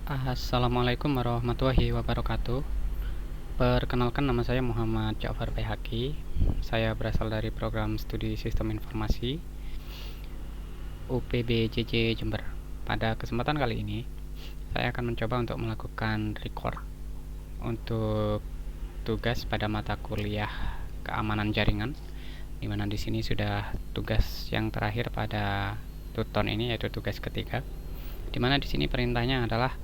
Assalamualaikum warahmatullahi wabarakatuh. Perkenalkan, nama saya Muhammad Ja'far Baihaqi. Saya berasal dari program studi Sistem Informasi UPBJJ Jember. Pada kesempatan kali ini, saya akan mencoba untuk melakukan record untuk tugas pada mata kuliah keamanan jaringan, di mana di sini sudah tugas yang terakhir pada tuton ini, yaitu tugas ketiga, di mana di sini perintahnya adalah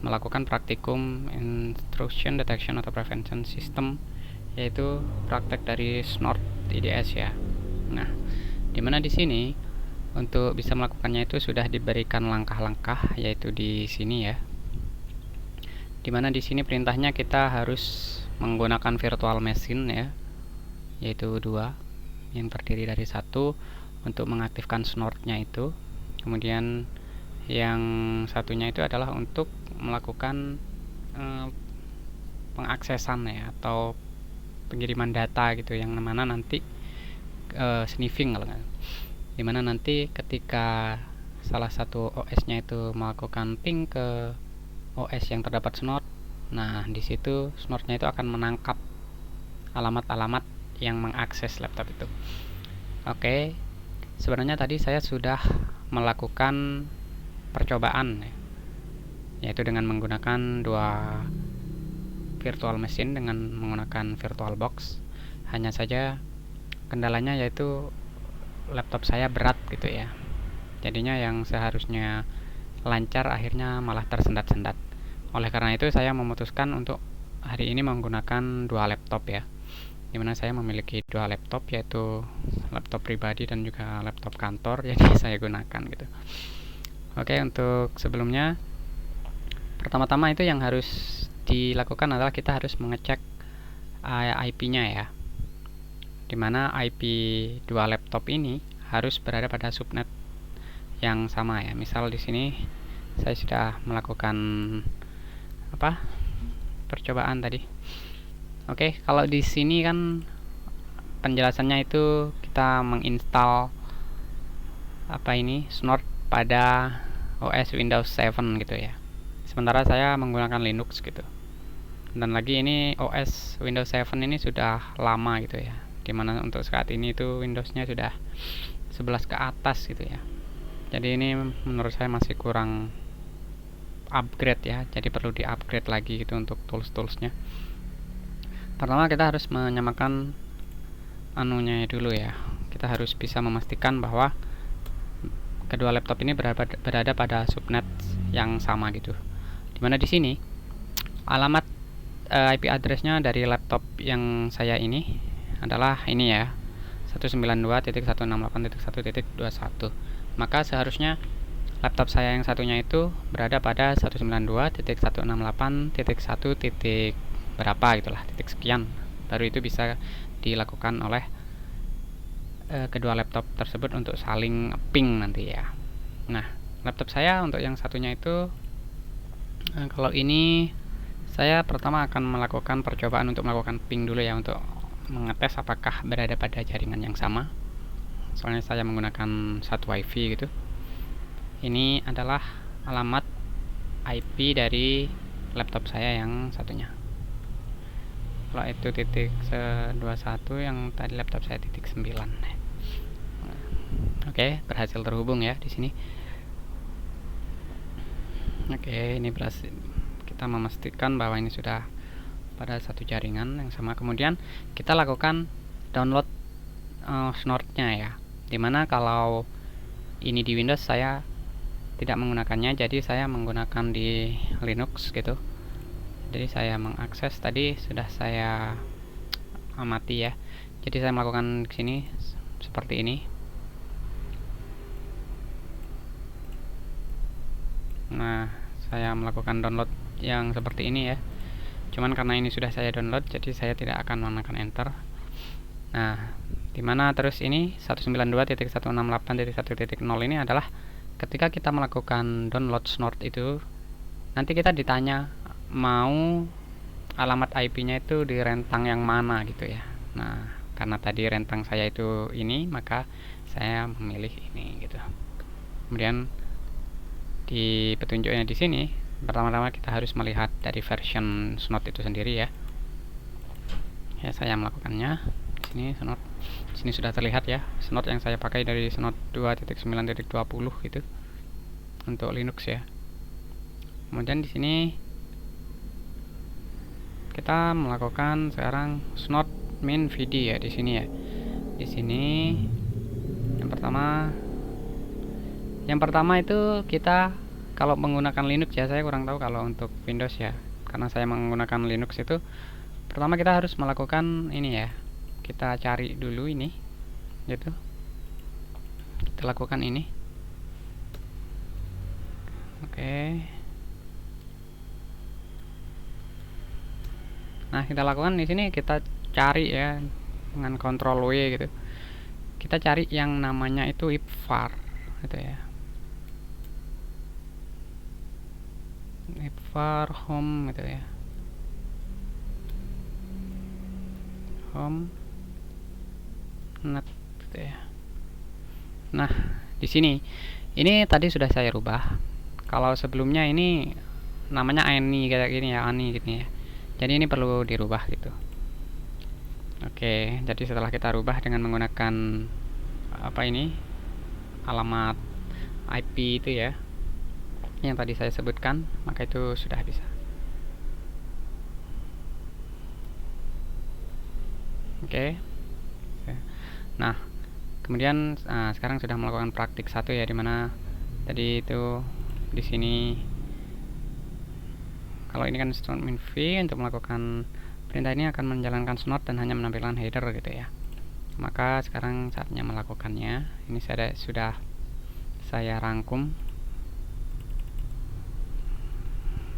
melakukan praktikum Intrusion Detection atau Prevention System, yaitu praktek dari Snort IDS ya. Nah, dimana di sini untuk bisa melakukannya itu sudah diberikan langkah-langkah, yaitu di sini ya. Dimana di sini perintahnya kita harus menggunakan virtual machine ya, yaitu 2 yang terdiri dari 1 untuk mengaktifkan Snortnya itu. Kemudian yang satunya itu adalah untuk melakukan pengaksesan ya, atau pengiriman data gitu, yang mana nanti sniffing kalau nggak, dimana nanti ketika salah satu OS-nya itu melakukan ping ke OS yang terdapat snort, nah di situ snortnya itu akan menangkap alamat-alamat yang mengakses laptop itu. Oke, sebenarnya tadi saya sudah melakukan percobaan ya, yaitu dengan menggunakan 2 virtual machine dengan menggunakan VirtualBox. Hanya saja kendalanya yaitu laptop saya berat gitu ya, jadinya yang seharusnya lancar akhirnya malah tersendat-sendat. Oleh karena itu saya memutuskan untuk hari ini menggunakan 2 laptop ya, dimana saya memiliki 2 laptop, yaitu laptop pribadi dan juga laptop kantor, jadi saya gunakan gitu. Oke, untuk sebelumnya, pertama-tama itu yang harus dilakukan adalah kita harus mengecek IP-nya ya, dimana IP 2 laptop ini harus berada pada subnet yang sama ya. Misal di sini saya sudah melakukan percobaan tadi. Oke, kalau di sini kan penjelasannya itu kita menginstal Snort pada OS Windows 7 gitu ya. Sementara saya menggunakan Linux gitu. Dan lagi ini OS Windows 7 ini sudah lama gitu ya, dimana untuk saat ini itu Windowsnya sudah 11 ke atas gitu ya. Jadi ini menurut saya masih kurang upgrade ya, jadi perlu di upgrade lagi gitu untuk tools-toolsnya. Pertama kita harus menyamakan anunya dulu ya. Kita harus bisa memastikan bahwa kedua laptop ini berada pada subnet yang sama gitu. Dimana di sini alamat IP address-nya dari laptop yang saya ini adalah ini ya, 192.168.1.21. Maka seharusnya laptop saya yang satunya itu berada pada 192.168.1. berapa gitulah, titik sekian, baru itu bisa dilakukan oleh kedua laptop tersebut untuk saling ping nanti ya. Nah, laptop saya untuk yang satunya itu kalau ini saya pertama akan melakukan percobaan untuk melakukan ping dulu ya, untuk mengetes apakah berada pada jaringan yang sama. Soalnya saya menggunakan satu wifi gitu. Ini adalah alamat IP dari laptop saya yang satunya. Kalau itu titik 21, yang tadi laptop saya titik 9. Oke, berhasil terhubung ya di sini. Oke, ini berhasil. Kita memastikan bahwa ini sudah pada satu jaringan yang sama. Kemudian kita lakukan download Snort-nya ya. Dimana kalau ini di Windows saya tidak menggunakannya, jadi saya menggunakan di Linux gitu. Jadi saya mengakses tadi sudah saya amati ya. Jadi saya melakukan sini seperti ini. Nah, saya melakukan download yang seperti ini ya. Cuman karena ini sudah saya download, jadi saya tidak akan menekan enter. Nah, dimana terus ini 192.168.1.0 ini adalah ketika kita melakukan download Snort itu, nanti kita ditanya mau alamat IP-nya itu di rentang yang mana gitu ya. Nah, karena tadi rentang saya itu ini, maka saya memilih ini gitu. Kemudian di petunjuknya di sini Pertama-tama kita harus melihat dari version Snot itu sendiri ya. Ya, saya melakukannya. Di sini Snot. Di sini sudah terlihat ya, Snot yang saya pakai dari Snot 2.9.20 gitu untuk Linux ya. Kemudian di sini kita melakukan sekarang Snot min VD ya di sini ya. Di sini yang pertama itu kita kalau menggunakan Linux ya, saya kurang tahu kalau untuk Windows ya. Karena saya menggunakan Linux itu pertama kita harus melakukan ini ya. Kita cari dulu ini gitu. Kita lakukan ini. Oke. Nah, kita lakukan di sini, kita cari ya dengan Ctrl W gitu. Kita cari yang namanya itu ipvar gitu ya. Ipvar home gitu ya. Home net gitu ya. Nah, di sini ini tadi sudah saya rubah. Kalau sebelumnya ini namanya Ani kayak gini ya, Ani gitu ya. Jadi ini perlu dirubah gitu. Oke, jadi setelah kita rubah dengan menggunakan apa ini, alamat IP itu ya, yang tadi saya sebutkan, maka itu sudah bisa. Oke. Nah, kemudian sekarang sudah melakukan praktik 1 ya, dimana tadi itu di sini kalau ini kan Snot min v, untuk melakukan perintah ini akan menjalankan Snot dan hanya menampilkan header gitu ya. Maka sekarang saatnya melakukannya. Ini sudah saya rangkum.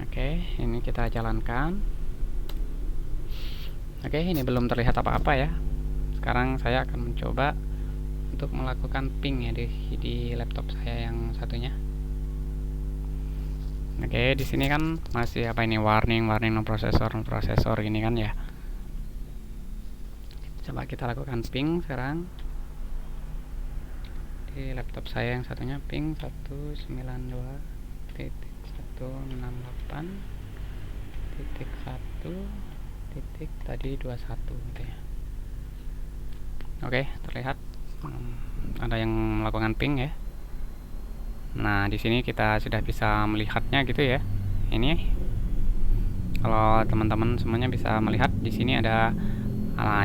Oke, ini kita jalankan. Oke, ini belum terlihat apa-apa ya. Sekarang saya akan mencoba untuk melakukan ping ya di laptop saya yang satunya. Oke, di sini kan masih apa ini, warning no processor ini kan ya. Coba kita lakukan ping sekarang di laptop saya yang satunya, ping 192.168.1 tadi 21 gitu ya. Oke, terlihat ada yang melakukan ping ya. Nah, di sini kita sudah bisa melihatnya gitu ya. Ini kalau teman-teman semuanya bisa melihat, di sini ada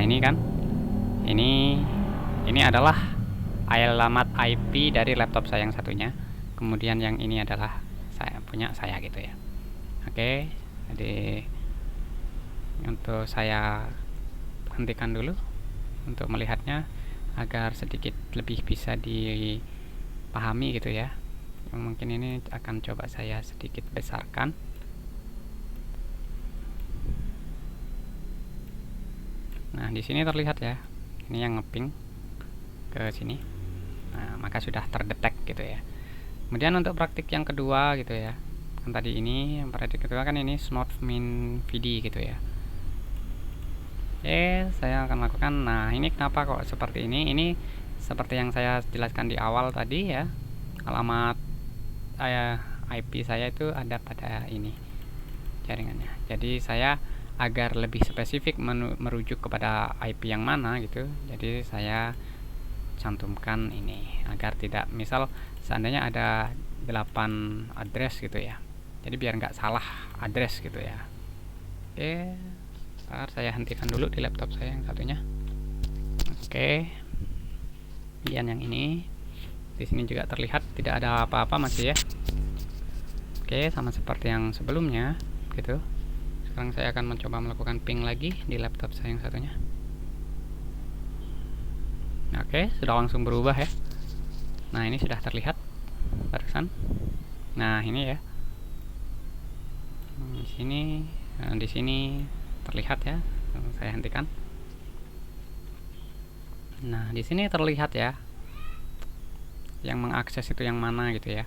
ini kan. Ini adalah alamat IP dari laptop saya yang satunya. Kemudian yang ini adalah punya saya gitu ya. Oke, jadi untuk saya hentikan dulu untuk melihatnya agar sedikit lebih bisa dipahami gitu ya. Mungkin ini akan coba saya sedikit besarkan. Nah, di sini terlihat ya. Ini yang ngeping ke sini. Nah, maka sudah terdetek gitu ya. Kemudian untuk praktik yang kedua gitu ya. Kan tadi ini yang praktik kedua kan ini Snot min VD gitu ya. Oke, saya akan lakukan. Nah, ini kenapa kok seperti ini? Ini seperti yang saya jelaskan di awal tadi ya. Alamat IP saya itu ada pada ini jaringannya. Jadi saya agar lebih spesifik merujuk kepada IP yang mana gitu, jadi saya cantumkan ini agar tidak, misal seandainya ada 8 address gitu ya, jadi biar nggak salah address gitu ya. Oke, ntar saya hentikan dulu di laptop saya yang satunya. Oke, kemudian yang ini di sini juga terlihat tidak ada apa-apa masih ya. Oke, sama seperti yang sebelumnya gitu. Sekarang saya akan mencoba melakukan ping lagi di laptop saya yang satunya. Oke, sudah langsung berubah ya. Nah, ini sudah terlihat barusan. Nah, ini ya. Di sini terlihat ya. Saya hentikan. Nah, di sini terlihat ya. Yang mengakses itu yang mana gitu ya.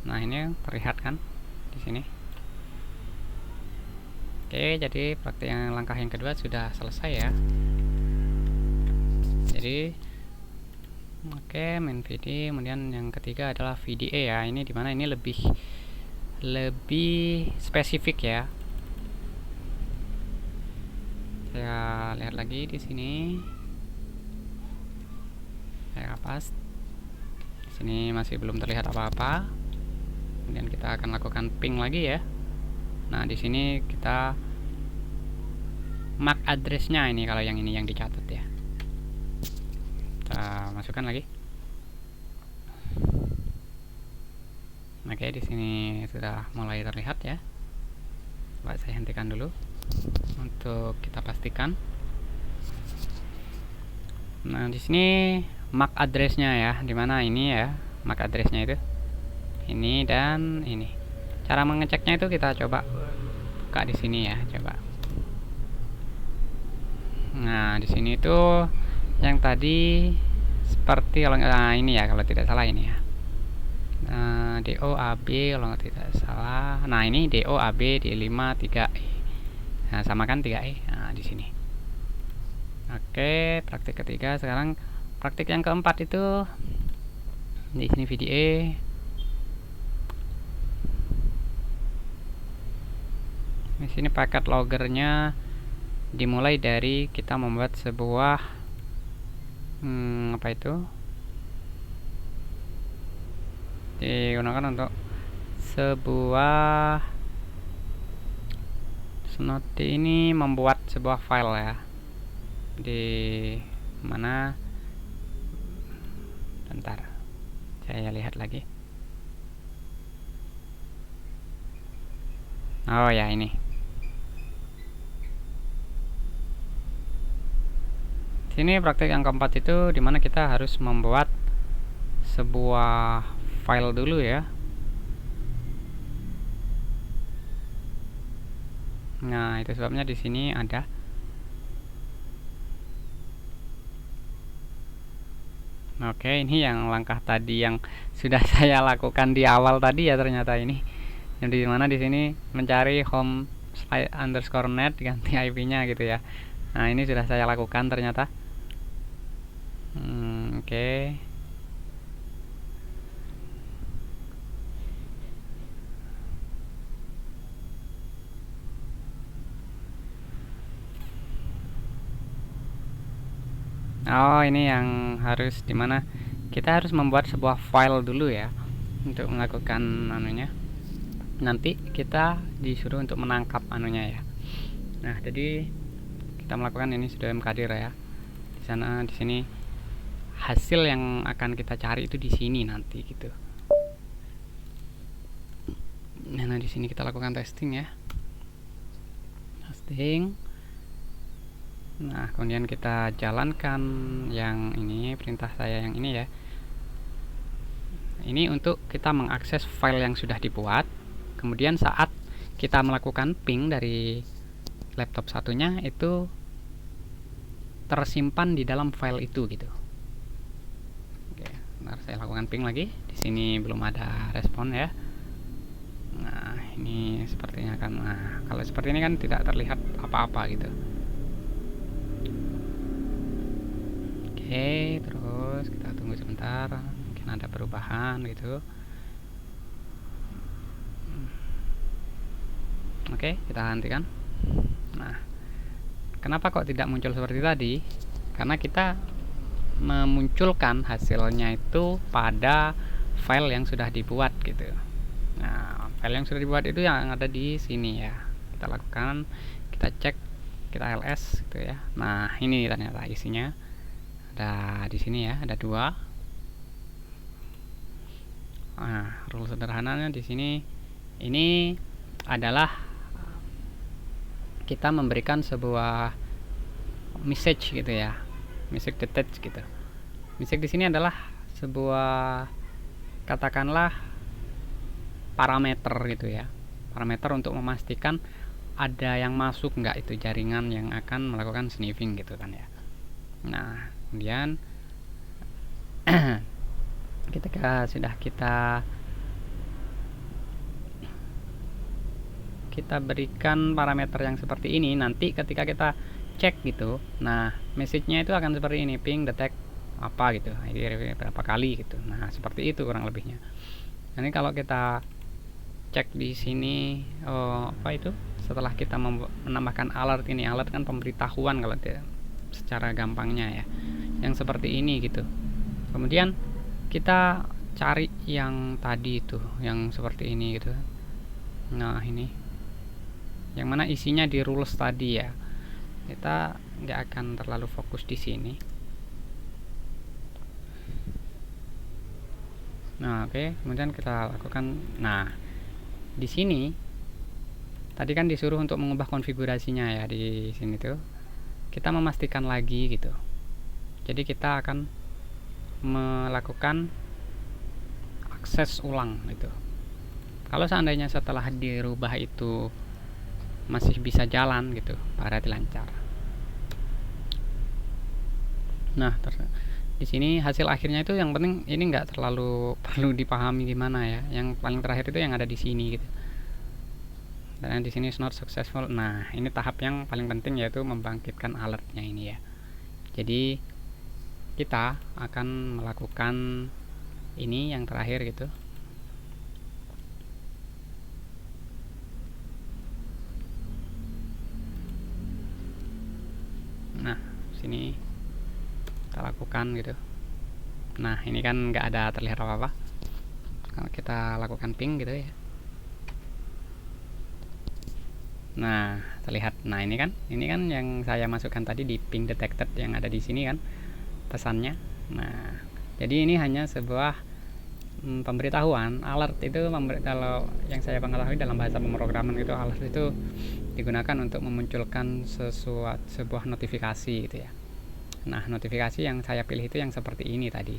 Nah, ini terlihat kan di sini. Oke, jadi praktik langkah yang kedua sudah selesai ya. Jadi oke, main VD, kemudian yang ketiga adalah VDA ya. Ini dimana ini lebih lebih spesifik ya. Saya lihat lagi di sini. Saya kapas. Di sini masih belum terlihat apa-apa. Kemudian kita akan lakukan ping lagi ya. Nah, di sini kita MAC address-nya ini, kalau yang ini yang dicatat ya. Kita masukkan lagi. Oke, di sini sudah mulai terlihat ya. Coba saya hentikan dulu untuk kita pastikan. Nah, di sini MAC address-nya ya, dimana ini ya, MAC address-nya itu ini dan ini. Cara mengeceknya itu kita coba buka di sini ya, coba. Nah, di sini tuh yang tadi seperti kalau ini ya, kalau tidak salah ini ya. Nah, DOAB kalau tidak salah. Nah, ini DOAB D5 3E. Nah, sama kan 3E. Nah, di sini. Oke, praktik ketiga. Sekarang praktik yang keempat itu di sini VDA. Di sini paket loggernya dimulai dari kita membuat sebuah apa itu, digunakan untuk sebuah Snoti ini membuat sebuah file ya, di mana bentar saya lihat lagi. Oh ya, ini sini praktik yang keempat itu dimana kita harus membuat sebuah file dulu ya. Nah, itu sebabnya di sini ada. Oke, ini yang langkah tadi yang sudah saya lakukan di awal tadi ya, ternyata ini. Yang di mana di sini mencari home underscore net ganti IP-nya gitu ya. Nah, ini sudah saya lakukan ternyata. Oke. Oh, ini yang harus dimana kita harus membuat sebuah file dulu ya untuk melakukan anunya. Nanti kita disuruh untuk menangkap anunya ya. Nah, jadi kita melakukan ini sudah mkdir ya. Di sana, di sini hasil yang akan kita cari itu di sini nanti gitu. Nah, di sini kita lakukan testing ya. Testing. Nah, kemudian kita jalankan yang ini, perintah saya yang ini ya. Ini untuk kita mengakses file yang sudah dibuat. Kemudian saat kita melakukan ping dari laptop satunya itu tersimpan di dalam file itu gitu. Oke, bentar saya lakukan ping lagi. Di sini belum ada respon ya. Nah, ini sepertinya kan, nah kalau seperti ini kan tidak terlihat apa-apa gitu. Oke, terus kita tunggu sebentar, mungkin ada perubahan gitu. Oke, kita hentikan. Nah, kenapa kok tidak muncul seperti tadi? Karena kita memunculkan hasilnya itu pada file yang sudah dibuat gitu. Nah, file yang sudah dibuat itu yang ada di sini ya. Kita lakukan, kita cek, kita ls gitu ya. Nah, ini ternyata isinya ada di sini ya, ada 2. Nah, rule sederhananya di sini ini adalah kita memberikan sebuah message gitu ya, message detach gitu. Message di sini adalah sebuah, katakanlah, parameter gitu ya, parameter untuk memastikan ada yang masuk nggak itu jaringan yang akan melakukan sniffing gitu kan ya. Nah, kemudian ketika sudah kita berikan parameter yang seperti ini, nanti ketika kita cek gitu, nah message-nya itu akan seperti ini, ping detect apa gitu, ini berapa kali gitu. Nah, seperti itu kurang lebihnya. Ini kalau kita cek di sini apa itu, setelah kita menambahkan alert, ini alert kan pemberitahuan kalau secara gampangnya ya, yang seperti ini gitu. Kemudian kita cari yang tadi itu, yang seperti ini gitu. Nah ini yang mana isinya di rules tadi ya, kita nggak akan terlalu fokus di sini. Nah oke, kemudian kita lakukan. Nah di sini tadi kan disuruh untuk mengubah konfigurasinya ya, di sini tuh kita memastikan lagi gitu. Jadi kita akan melakukan akses ulang gitu. Kalau seandainya setelah dirubah itu masih bisa jalan gitu, berarti lancar. Nah di sini hasil akhirnya itu yang penting ini nggak terlalu perlu dipahami gimana ya. Yang paling terakhir itu yang ada di sini gitu. Dan di sini is not successful. Nah ini tahap yang paling penting, yaitu membangkitkan alertnya ini ya. Jadi kita akan melakukan ini yang terakhir gitu. Nah sini kita lakukan gitu. Nah ini kan nggak ada terlihat apa-apa. Kalau kita lakukan ping gitu ya, nah terlihat. Nah ini kan yang saya masukkan tadi di ping detected yang ada di sini kan pesannya. Nah jadi ini hanya sebuah pemberitahuan. Alert itu kalau yang saya mengetahui dalam bahasa pemrograman itu, alert itu digunakan untuk memunculkan sebuah notifikasi gitu ya. Nah notifikasi yang saya pilih itu yang seperti ini tadi.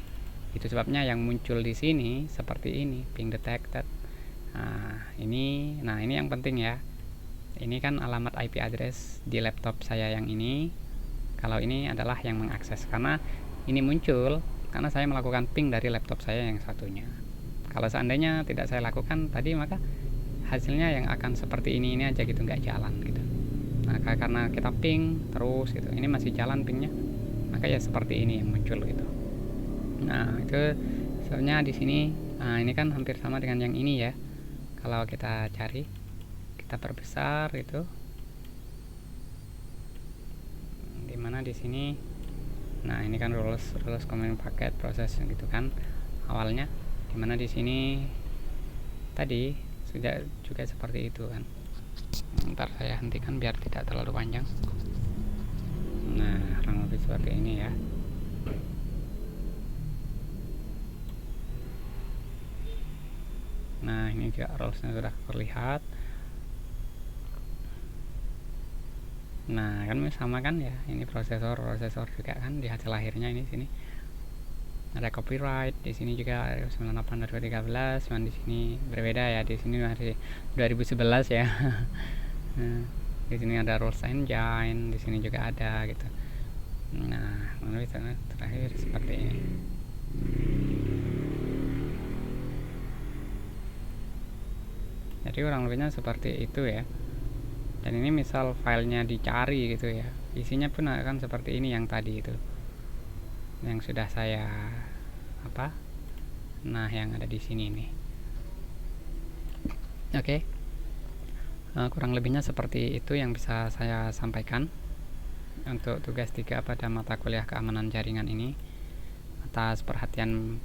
Itu sebabnya yang muncul di sini seperti ini, ping detected. Nah ini yang penting ya. Ini kan alamat IP address di laptop saya yang ini. Kalau ini adalah yang mengakses, karena ini muncul karena saya melakukan ping dari laptop saya yang satunya. Kalau seandainya tidak saya lakukan tadi, maka hasilnya yang akan seperti ini aja gitu, nggak jalan gitu. Nah karena kita ping terus gitu, ini masih jalan pingnya, maka ya seperti ini yang muncul gitu. Nah itu sebenarnya di sini. Nah ini kan hampir sama dengan yang ini ya. Kalau kita cari, kita perbesar itu, dimana di sini. Nah ini kan rules command packet proses gitu kan awalnya, dimana di sini tadi sudah juga seperti itu kan. Ntar saya hentikan biar tidak terlalu panjang. Nah kurang lebih seperti ini ya. Nah ini juga rulesnya sudah terlihat. Nah kan sama kan ya, ini prosesor juga kan di hasil akhirnya. Ini sini ada copyright, di sini juga 98/2013, cuman di sini berbeda ya, di sini masih 2011 ya. Nah, di sini ada rules engine, di sini juga ada gitu. Nah terakhir seperti ini. Jadi kurang lebihnya seperti itu ya. Dan ini misal filenya dicari gitu ya, isinya pun akan seperti ini yang tadi itu, yang sudah saya nah yang ada di sini nih. Oke. Kurang lebihnya seperti itu yang bisa saya sampaikan untuk tugas 3 pada mata kuliah keamanan jaringan ini. Atas perhatian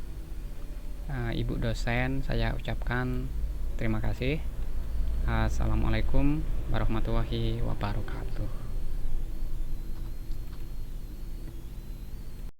ibu dosen saya ucapkan terima kasih. Assalamualaikum warahmatullahi wabarakatuh.